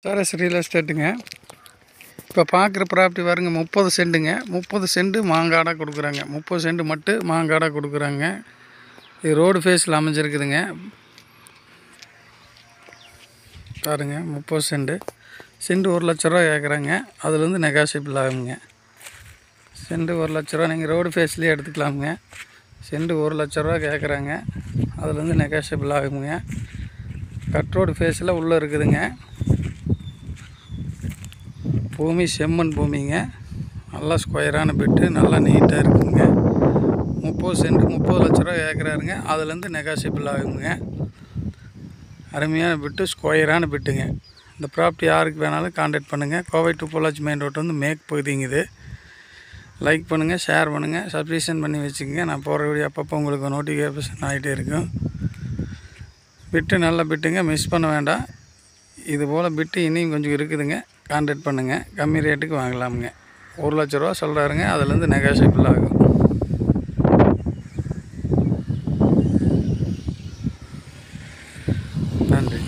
Charas real எஸ்டேட்டுங்க. இப்போ பார்க்குற property பாருங்க, 30 சென்ட்டுங்க. 30 சென்ட் மாங்காடாக கொடுக்குறாங்க. 30 சென்ட் மட்டும் மாங்காடாக கொடுக்குறாங்க. இது ரோடு ஃபேஸில் அமைஞ்சிருக்குதுங்க. பாருங்க, 30 சென்ட் 1 லட்ச ரூபா கேட்குறாங்க. அதுலேருந்து நெகாசிபிள் ஆகுங்க. சென்ட் 1 லட்ச ரூபா நீங்கள் ரோடு ஃபேஸ்லேயே எடுத்துக்கலாமுங்க. சென்ட் 1 லட்ச ரூபா கேட்குறாங்க. அதுலேருந்து நெகாசிபிள் ஆகுங்க. கட் ரோடு ஃபேஸில் உள்ளே இருக்குதுங்க. பூமி செம்மண் பூமிங்க. நல்லா ஸ்கொயரான பிட்டு, நல்லா நீட்டாக இருக்குங்க. 30 சென்ட் 30 லட்ச ரூபா கேட்குறாருங்க. அதுலேருந்து நெகாசிபிள் ஆகுங்க. அருமையான பிட்டு, ஸ்கொயரான பிட்டுங்க. இந்த ப்ராப்பர்ட்டி யாருக்கு வேணாலும் கான்டாக்ட் பண்ணுங்கள். Kovai to Pollachi main road வந்து மேற்கு பகுதிங்குது. லைக் பண்ணுங்கள், ஷேர் பண்ணுங்கள், சப்ஸ்கிரிப்ஷன் பண்ணி வச்சுக்கோங்க. நான் போகிற வீடியோ அப்பப்போ உங்களுக்கு நோட்டிஃபிகேஷன் ஆகிட்டே இருக்கும். பிட்டு நல்ல பிட்டுங்க, மிஸ் பண்ண வேண்டாம். இதுபோல் பிட்டு இன்னும் கொஞ்சம் இருக்குதுங்க. கான்டாக்ட் பண்ணுங்கள். கம்மி ரேட்டுக்கு வாங்கலாமுங்க. 1 லட்ச ரூபா சொல்கிறாருங்க. அதுலேருந்து நெகாசிபிள் ஆகும். நன்றி.